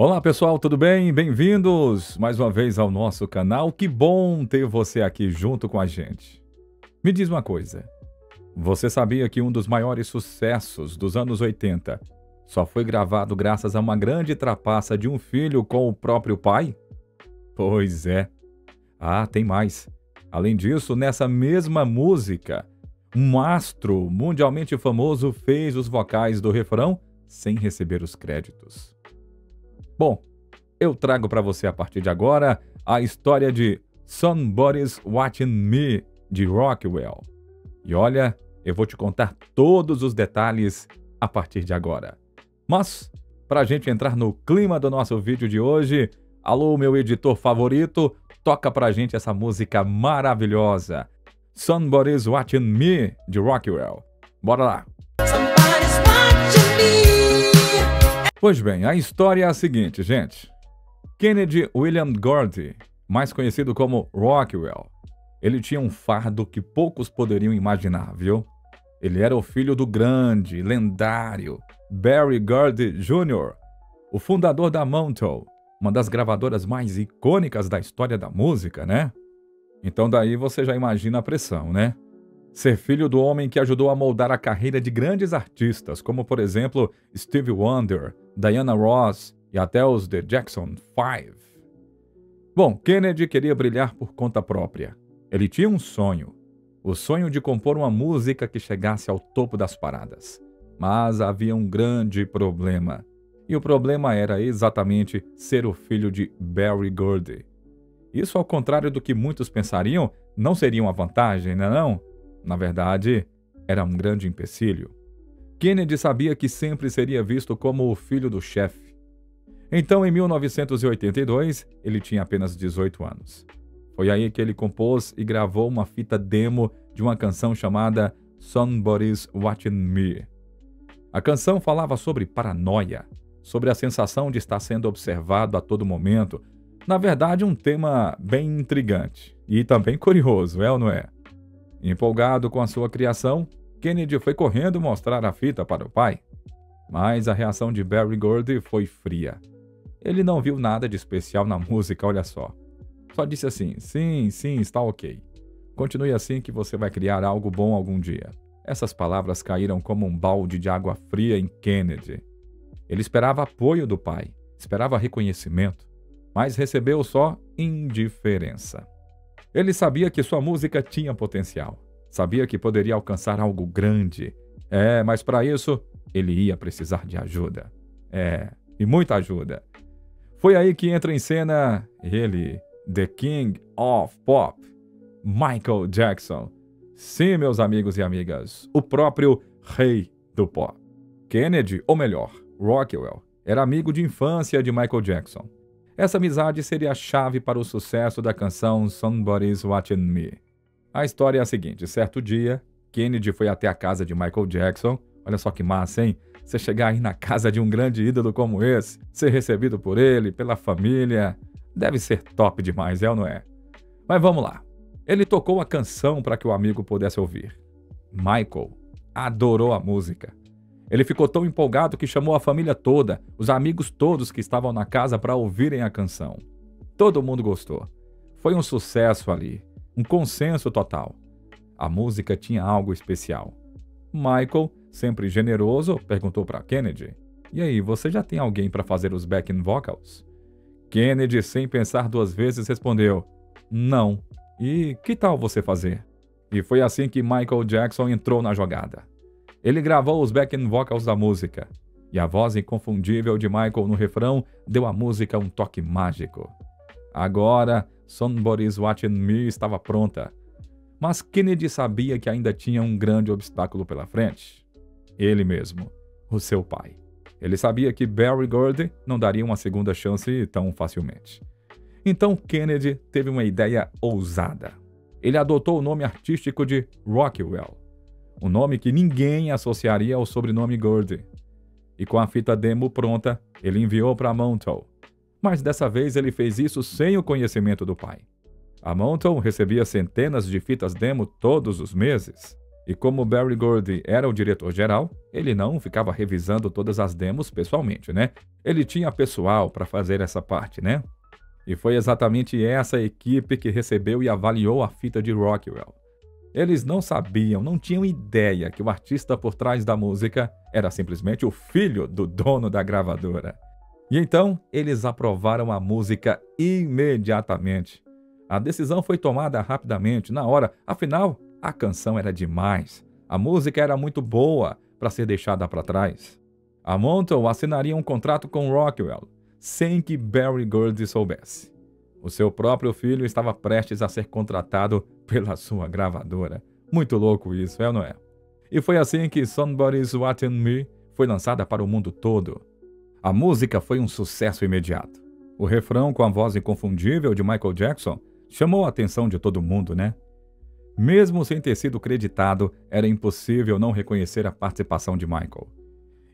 Olá pessoal, tudo bem? Bem-vindos mais uma vez ao nosso canal. Que bom ter você aqui junto com a gente. Me diz uma coisa, você sabia que um dos maiores sucessos dos anos 80 só foi gravado graças a uma grande trapaça de um filho com o próprio pai? Pois é. Ah, tem mais. Além disso, nessa mesma música, um astro mundialmente famoso fez os vocais do refrão sem receber os créditos. Bom, eu trago para você a partir de agora a história de Somebody's Watching Me, de Rockwell. E olha, eu vou te contar todos os detalhes a partir de agora. Mas, para a gente entrar no clima do nosso vídeo de hoje, alô, meu editor favorito, toca pra gente essa música maravilhosa, Somebody's Watching Me, de Rockwell. Bora lá! Pois bem, a história é a seguinte, gente. Kennedy William Gordy, mais conhecido como Rockwell, ele tinha um fardo que poucos poderiam imaginar, viu? Ele era o filho do grande, lendário Berry Gordy Jr., o fundador da Motown, uma das gravadoras mais icônicas da história da música, né? Então daí você já imagina a pressão, né? Ser filho do homem que ajudou a moldar a carreira de grandes artistas, como por exemplo Stevie Wonder, Diana Ross e até os The Jackson 5. Bom, Kennedy queria brilhar por conta própria. Ele tinha um sonho, o sonho de compor uma música que chegasse ao topo das paradas. Mas havia um grande problema. E o problema era exatamente ser o filho de Berry Gordy. Isso, ao contrário do que muitos pensariam, não seria uma vantagem, não? Na verdade, era um grande empecilho. Kennedy sabia que sempre seria visto como o filho do chefe. Então, em 1982, ele tinha apenas 18 anos. Foi aí que ele compôs e gravou uma fita demo de uma canção chamada Somebody's Watching Me. A canção falava sobre paranoia, sobre a sensação de estar sendo observado a todo momento. Na verdade, um tema bem intrigante e também curioso, é ou não é? Empolgado com a sua criação, Kennedy foi correndo mostrar a fita para o pai. Mas a reação de Berry Gordy foi fria. Ele não viu nada de especial na música, olha só. Só disse assim, sim, está ok. Continue assim que você vai criar algo bom algum dia. Essas palavras caíram como um balde de água fria em Kennedy. Ele esperava apoio do pai, esperava reconhecimento, mas recebeu só indiferença. Ele sabia que sua música tinha potencial, sabia que poderia alcançar algo grande. Mas para isso, ele ia precisar de ajuda. E muita ajuda. Foi aí que entra em cena ele, The King of Pop, Michael Jackson. Sim, meus amigos e amigas, o próprio rei do pop. Kennedy, ou melhor, Rockwell, era amigo de infância de Michael Jackson. Essa amizade seria a chave para o sucesso da canção Somebody's Watching Me. A história é a seguinte, certo dia, Kennedy foi até a casa de Michael Jackson. Olha só que massa, hein? Você chegar aí na casa de um grande ídolo como esse, ser recebido por ele, pela família, deve ser top demais, é ou não é? Mas vamos lá. Ele tocou a canção para que o amigo pudesse ouvir. Michael adorou a música. Ele ficou tão empolgado que chamou a família toda, os amigos todos que estavam na casa para ouvirem a canção. Todo mundo gostou. Foi um sucesso ali, um consenso total. A música tinha algo especial. Michael, sempre generoso, perguntou para Kennedy, "E aí, você já tem alguém para fazer os backing vocals?" Kennedy, sem pensar duas vezes, respondeu, "Não. E que tal você fazer?" E foi assim que Michael Jackson entrou na jogada. Ele gravou os backing vocals da música, e a voz inconfundível de Michael no refrão deu à música um toque mágico. Agora, Somebody's Watching Me estava pronta. Mas Kennedy sabia que ainda tinha um grande obstáculo pela frente. Ele mesmo, o seu pai. Ele sabia que Berry Gordy não daria uma segunda chance tão facilmente. Então Kennedy teve uma ideia ousada. Ele adotou o nome artístico de Rockwell, um nome que ninguém associaria ao sobrenome Gordy. E com a fita demo pronta, ele enviou para a Motown. Mas dessa vez ele fez isso sem o conhecimento do pai. A Motown recebia centenas de fitas demo todos os meses. E como Berry Gordy era o diretor-geral, ele não ficava revisando todas as demos pessoalmente, né? Ele tinha pessoal para fazer essa parte, né? E foi exatamente essa equipe que recebeu e avaliou a fita de Rockwell. Eles não sabiam, não tinham ideia que o artista por trás da música era simplesmente o filho do dono da gravadora. E então, eles aprovaram a música imediatamente. A decisão foi tomada rapidamente, na hora, afinal, a canção era demais. A música era muito boa para ser deixada para trás. A Motown assinaria um contrato com Rockwell, sem que Berry Gordy soubesse. O seu próprio filho estava prestes a ser contratado pela sua gravadora. Muito louco isso, é ou não é? E foi assim que Somebody's Watching Me foi lançada para o mundo todo. A música foi um sucesso imediato. O refrão com a voz inconfundível de Michael Jackson chamou a atenção de todo mundo, né? Mesmo sem ter sido creditado, era impossível não reconhecer a participação de Michael.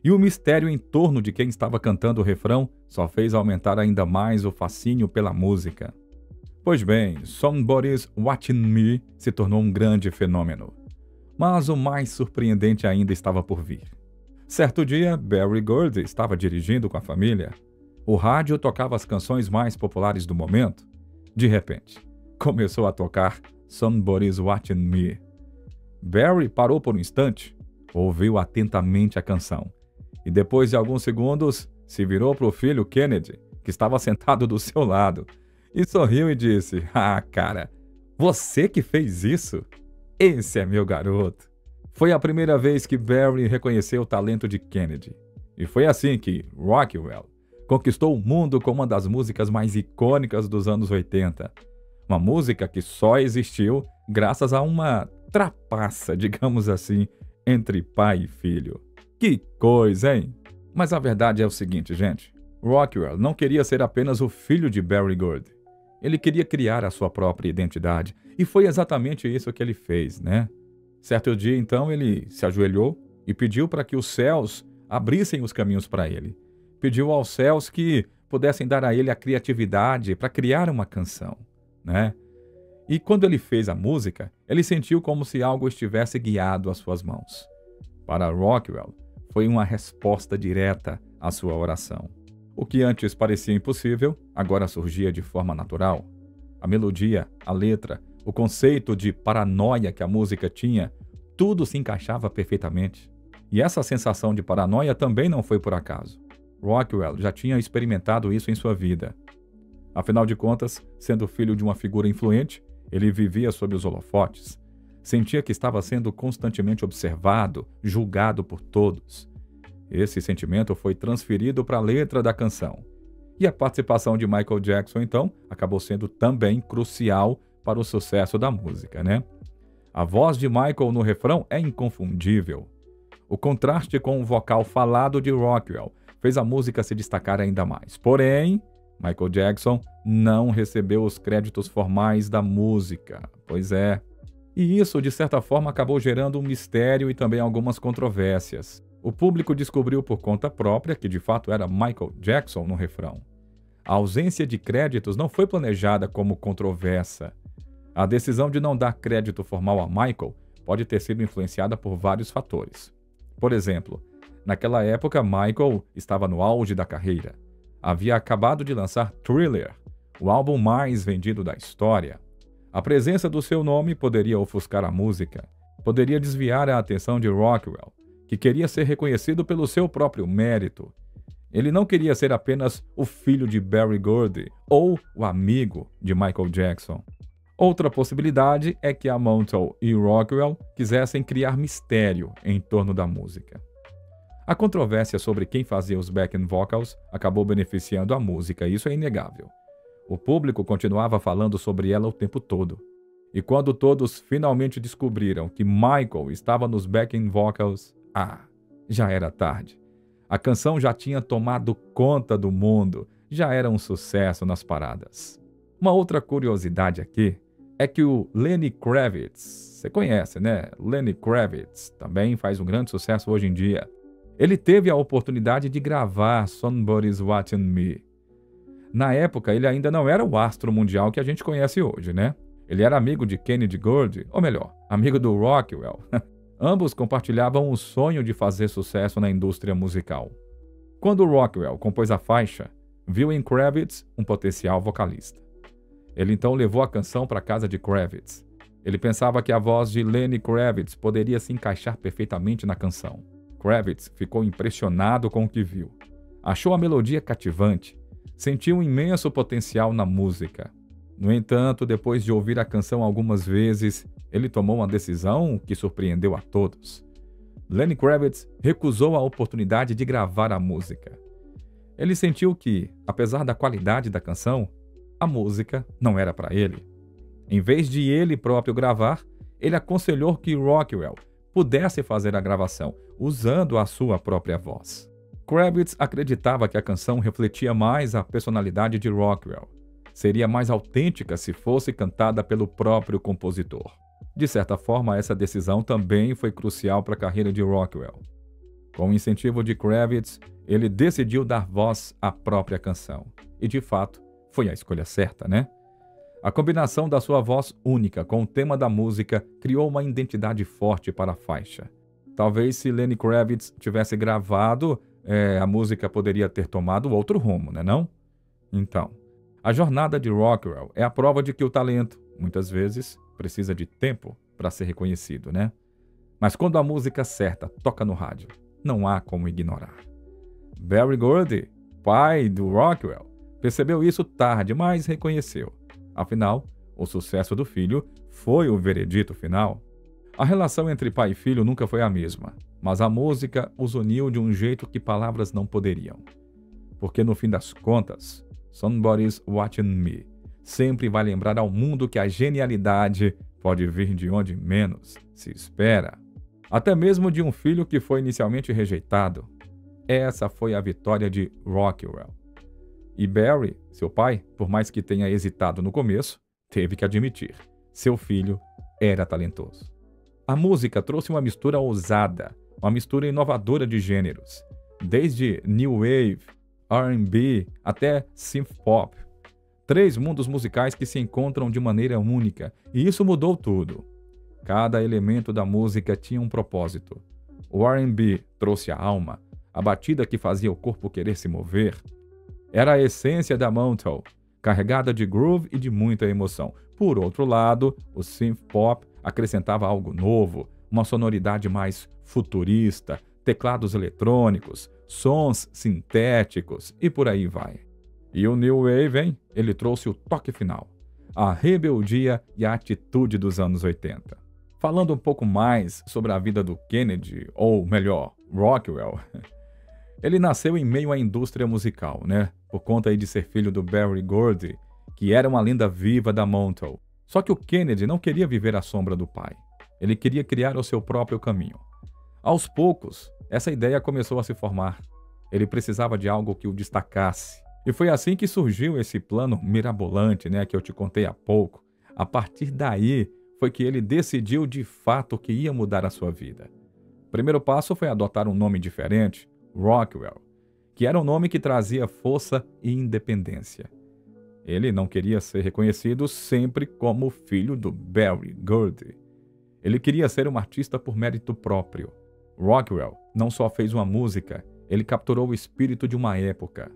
E o mistério em torno de quem estava cantando o refrão só fez aumentar ainda mais o fascínio pela música. Pois bem, Somebody's Watching Me se tornou um grande fenômeno. Mas o mais surpreendente ainda estava por vir. Certo dia, Berry Gordy estava dirigindo com a família. O rádio tocava as canções mais populares do momento. De repente, começou a tocar Somebody's Watching Me. Berry parou por um instante, ouviu atentamente a canção e depois de alguns segundos se virou para o filho Kennedy, que estava sentado do seu lado, e sorriu e disse: "Ah, cara, você que fez isso? Esse é meu garoto." Foi a primeira vez que Berry reconheceu o talento de Kennedy. E foi assim que Rockwell conquistou o mundo com uma das músicas mais icônicas dos anos 80. Uma música que só existiu graças a uma trapaça, digamos assim, entre pai e filho. Que coisa, hein? Mas a verdade é o seguinte, gente. Rockwell não queria ser apenas o filho de Berry Gordy. Ele queria criar a sua própria identidade. E foi exatamente isso que ele fez, né? Certo dia, então, ele se ajoelhou e pediu para que os céus abrissem os caminhos para ele. Pediu aos céus que pudessem dar a ele a criatividade para criar uma canção, né? E quando ele fez a música, ele sentiu como se algo estivesse guiado às suas mãos. Para Rockwell, foi uma resposta direta à sua oração. O que antes parecia impossível, agora surgia de forma natural. A melodia, a letra, o conceito de paranoia que a música tinha, tudo se encaixava perfeitamente. E essa sensação de paranoia também não foi por acaso. Rockwell já tinha experimentado isso em sua vida. Afinal de contas, sendo filho de uma figura influente, ele vivia sob os holofotes. Sentia que estava sendo constantemente observado, julgado por todos. Esse sentimento foi transferido para a letra da canção. E a participação de Michael Jackson, então, acabou sendo também crucial para o sucesso da música, né? A voz de Michael no refrão é inconfundível. O contraste com o vocal falado de Rockwell fez a música se destacar ainda mais. Porém, Michael Jackson não recebeu os créditos formais da música. Pois é. E isso, de certa forma, acabou gerando um mistério e também algumas controvérsias. O público descobriu por conta própria que, de fato, era Michael Jackson no refrão. A ausência de créditos não foi planejada como controversa. A decisão de não dar crédito formal a Michael pode ter sido influenciada por vários fatores. Por exemplo, naquela época, Michael estava no auge da carreira. Havia acabado de lançar Thriller, o álbum mais vendido da história. A presença do seu nome poderia ofuscar a música, poderia desviar a atenção de Rockwell, que queria ser reconhecido pelo seu próprio mérito. Ele não queria ser apenas o filho de Berry Gordy ou o amigo de Michael Jackson. Outra possibilidade é que a Motown e Rockwell quisessem criar mistério em torno da música. A controvérsia sobre quem fazia os backing vocals acabou beneficiando a música, isso é inegável. O público continuava falando sobre ela o tempo todo. E quando todos finalmente descobriram que Michael estava nos backing vocals, já era tarde. A canção já tinha tomado conta do mundo, já era um sucesso nas paradas. Uma outra curiosidade aqui é que o Lenny Kravitz, você conhece, né? Lenny Kravitz também faz um grande sucesso hoje em dia. Ele teve a oportunidade de gravar Somebody's Watching Me. Na época, ele ainda não era o astro mundial que a gente conhece hoje, né? Ele era amigo de Kennedy Gordy, ou melhor, amigo do Rockwell. Ambos compartilhavam o sonho de fazer sucesso na indústria musical. Quando Rockwell compôs a faixa, viu em Kravitz um potencial vocalista. Ele então levou a canção para a casa de Kravitz. Ele pensava que a voz de Lenny Kravitz poderia se encaixar perfeitamente na canção. Kravitz ficou impressionado com o que viu. Achou a melodia cativante, sentiu um imenso potencial na música. No entanto, depois de ouvir a canção algumas vezes, ele tomou uma decisão que surpreendeu a todos. Lenny Kravitz recusou a oportunidade de gravar a música. Ele sentiu que, apesar da qualidade da canção, a música não era para ele. Em vez de ele próprio gravar, ele aconselhou que Rockwell pudesse fazer a gravação, usando a sua própria voz. Kravitz acreditava que a canção refletia mais a personalidade de Rockwell. Seria mais autêntica se fosse cantada pelo próprio compositor. De certa forma, essa decisão também foi crucial para a carreira de Rockwell. Com o incentivo de Kravitz, ele decidiu dar voz à própria canção. E, de fato, foi a escolha certa, né? A combinação da sua voz única com o tema da música criou uma identidade forte para a faixa. Talvez se Lenny Kravitz tivesse gravado, a música poderia ter tomado outro rumo, né não? Então, a jornada de Rockwell é a prova de que o talento, muitas vezes, precisa de tempo para ser reconhecido, né? Mas quando a música certa toca no rádio, não há como ignorar. Berry Gordy, pai do Rockwell, percebeu isso tarde, mas reconheceu. Afinal, o sucesso do filho foi o veredito final. A relação entre pai e filho nunca foi a mesma, mas a música os uniu de um jeito que palavras não poderiam. Porque no fim das contas, Somebody's Watching Me sempre vai lembrar ao mundo que a genialidade pode vir de onde menos se espera. Até mesmo de um filho que foi inicialmente rejeitado. Essa foi a vitória de Rockwell. E Berry, seu pai, por mais que tenha hesitado no começo, teve que admitir, seu filho era talentoso. A música trouxe uma mistura ousada, uma mistura inovadora de gêneros, desde New Wave, R&B até Synth Pop. 3 mundos musicais que se encontram de maneira única, e isso mudou tudo. Cada elemento da música tinha um propósito. O R&B trouxe a alma, a batida que fazia o corpo querer se mover. Era a essência da Motown, carregada de groove e de muita emoção. Por outro lado, o synth pop acrescentava algo novo, uma sonoridade mais futurista, teclados eletrônicos, sons sintéticos e por aí vai. E o New Wave, hein? Ele trouxe o toque final, a rebeldia e a atitude dos anos 80. Falando um pouco mais sobre a vida do Kennedy, ou melhor, Rockwell, ele nasceu em meio à indústria musical, né? Por conta aí de ser filho do Berry Gordy, que era uma lenda viva da Motown. Só que o Kennedy não queria viver à sombra do pai. Ele queria criar o seu próprio caminho. Aos poucos, essa ideia começou a se formar. Ele precisava de algo que o destacasse. E foi assim que surgiu esse plano mirabolante, né, que eu te contei há pouco. A partir daí, foi que ele decidiu de fato que ia mudar a sua vida. O primeiro passo foi adotar um nome diferente, Rockwell, que era um nome que trazia força e independência. Ele não queria ser reconhecido sempre como filho do Berry Gordy. Ele queria ser um artista por mérito próprio. Rockwell não só fez uma música, ele capturou o espírito de uma época.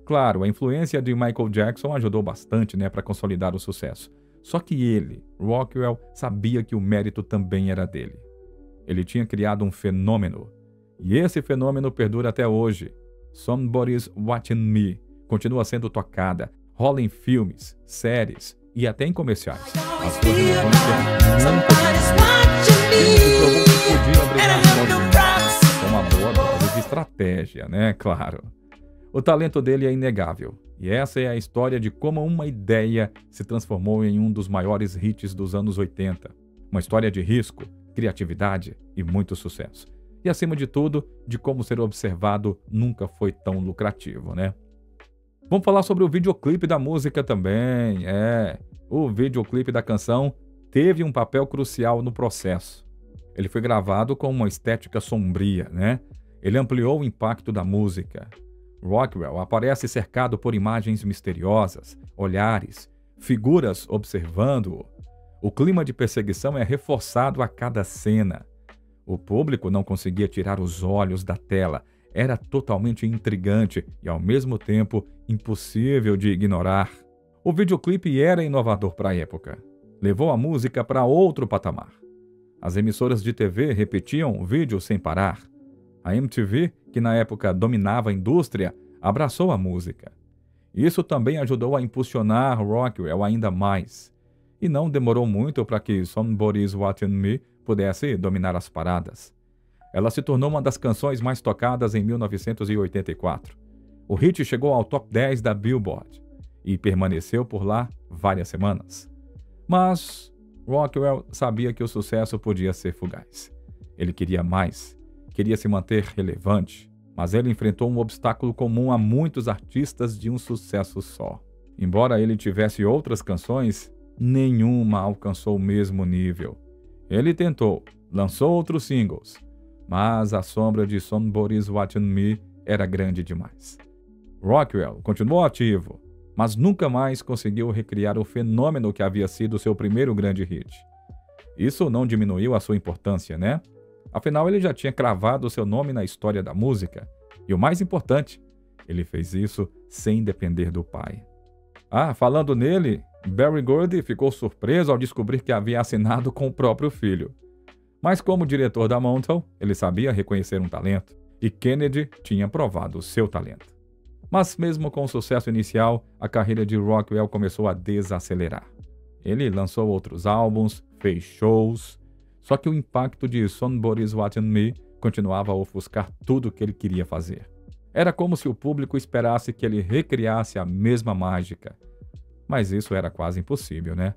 Claro, a influência de Michael Jackson ajudou bastante, né, para consolidar o sucesso. Só que ele, Rockwell, sabia que o mérito também era dele. Ele tinha criado um fenômeno. E esse fenômeno perdura até hoje. Somebody's Watching Me continua sendo tocada, rola em filmes, séries e até em comerciais. As coisas não vão ser ele podia brigar com uma boa dose de estratégia, né? Claro. O talento dele é inegável. E essa é a história de como uma ideia se transformou em um dos maiores hits dos anos 80. Uma história de risco, criatividade e muito sucesso. E, acima de tudo, de como ser observado nunca foi tão lucrativo, né? Vamos falar sobre o videoclipe da música também. O videoclipe da canção teve um papel crucial no processo. Ele foi gravado com uma estética sombria, né? Ele ampliou o impacto da música. Rockwell aparece cercado por imagens misteriosas, olhares, figuras observando-o. O clima de perseguição é reforçado a cada cena. O público não conseguia tirar os olhos da tela. Era totalmente intrigante e, ao mesmo tempo, impossível de ignorar. O videoclipe era inovador para a época. Levou a música para outro patamar. As emissoras de TV repetiam o vídeo sem parar. A MTV, que na época dominava a indústria, abraçou a música. Isso também ajudou a impulsionar Rockwell ainda mais. E não demorou muito para que Somebody's Watching Me pudesse dominar as paradas. Ela se tornou uma das canções mais tocadas em 1984. O hit chegou ao top 10 da Billboard e permaneceu por lá várias semanas. Mas Rockwell sabia que o sucesso podia ser fugaz. Ele queria mais, queria se manter relevante, mas ele enfrentou um obstáculo comum a muitos artistas de um sucesso só. Embora ele tivesse outras canções, nenhuma alcançou o mesmo nível. Ele tentou, lançou outros singles, mas a sombra de Somebody's Watching Me era grande demais. Rockwell continuou ativo, mas nunca mais conseguiu recriar o fenômeno que havia sido seu primeiro grande hit. Isso não diminuiu a sua importância, né? Afinal, ele já tinha cravado seu nome na história da música. E o mais importante, ele fez isso sem depender do pai. Falando nele, Berry Gordy ficou surpreso ao descobrir que havia assinado com o próprio filho. Mas como diretor da Motown, ele sabia reconhecer um talento, e Kennedy tinha provado o seu talento. Mas mesmo com o sucesso inicial, a carreira de Rockwell começou a desacelerar. Ele lançou outros álbuns, fez shows, só que o impacto de Somebody's Watching Me continuava a ofuscar tudo o que ele queria fazer. Era como se o público esperasse que ele recriasse a mesma mágica. Mas isso era quase impossível, né?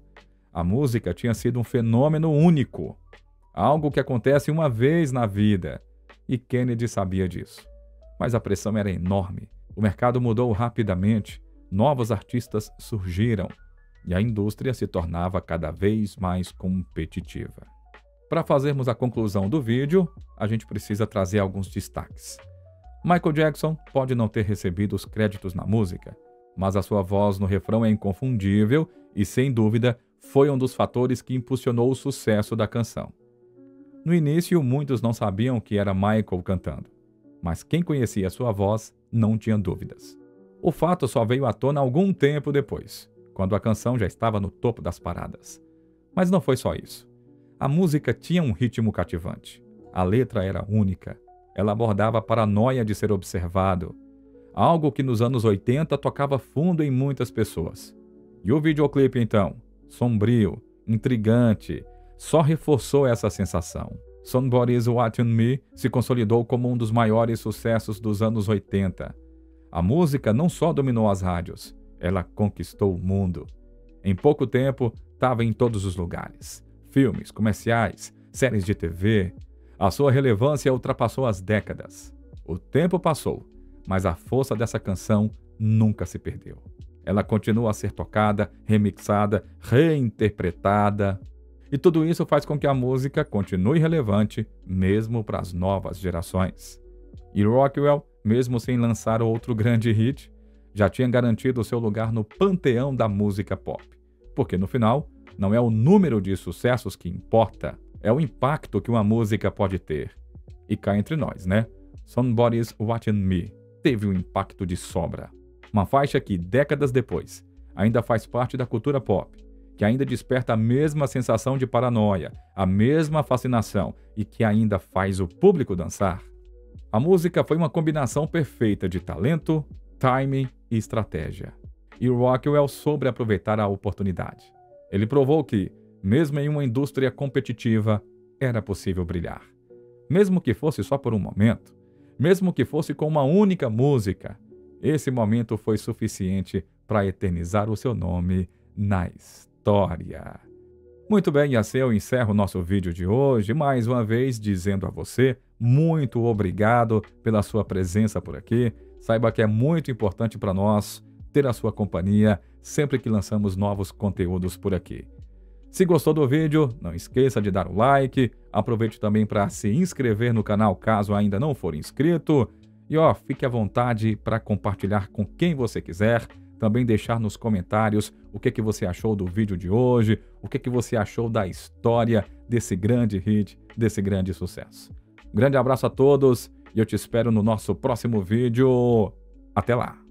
A música tinha sido um fenômeno único. Algo que acontece uma vez na vida. E Kennedy sabia disso. Mas a pressão era enorme. O mercado mudou rapidamente. Novos artistas surgiram. E a indústria se tornava cada vez mais competitiva. Para fazermos a conclusão do vídeo, a gente precisa trazer alguns destaques. Michael Jackson pode não ter recebido os créditos na música, mas a sua voz no refrão é inconfundível e, sem dúvida, foi um dos fatores que impulsionou o sucesso da canção. No início, muitos não sabiam que era Michael cantando, mas quem conhecia sua voz não tinha dúvidas. O fato só veio à tona algum tempo depois, quando a canção já estava no topo das paradas. Mas não foi só isso. A música tinha um ritmo cativante. A letra era única. Ela abordava a paranoia de ser observado, algo que nos anos 80 tocava fundo em muitas pessoas. E o videoclipe, então, sombrio, intrigante, só reforçou essa sensação. Somebody's Watching Me se consolidou como um dos maiores sucessos dos anos 80. A música não só dominou as rádios, ela conquistou o mundo. Em pouco tempo, estava em todos os lugares. Filmes, comerciais, séries de TV. A sua relevância ultrapassou as décadas. O tempo passou, mas a força dessa canção nunca se perdeu. Ela continua a ser tocada, remixada, reinterpretada. E tudo isso faz com que a música continue relevante, mesmo para as novas gerações. E Rockwell, mesmo sem lançar outro grande hit, já tinha garantido o seu lugar no panteão da música pop. Porque, no final, não é o número de sucessos que importa, é o impacto que uma música pode ter. E cá entre nós, né? Somebody's Watching Me teve um impacto de sobra. Uma faixa que, décadas depois, ainda faz parte da cultura pop, que ainda desperta a mesma sensação de paranoia, a mesma fascinação e que ainda faz o público dançar. A música foi uma combinação perfeita de talento, timing e estratégia. E Rockwell soube aproveitar a oportunidade. Ele provou que, mesmo em uma indústria competitiva, era possível brilhar. Mesmo que fosse só por um momento, mesmo que fosse com uma única música, esse momento foi suficiente para eternizar o seu nome na história. Muito bem, e assim eu encerro o nosso vídeo de hoje, mais uma vez dizendo a você muito obrigado pela sua presença por aqui. Saiba que é muito importante para nós ter a sua companhia sempre que lançamos novos conteúdos por aqui. Se gostou do vídeo, não esqueça de dar o like, aproveite também para se inscrever no canal caso ainda não for inscrito e fique à vontade para compartilhar com quem você quiser, também deixar nos comentários o que você achou do vídeo de hoje, o que você achou da história desse grande hit, desse grande sucesso. Um grande abraço a todos e eu te espero no nosso próximo vídeo. Até lá!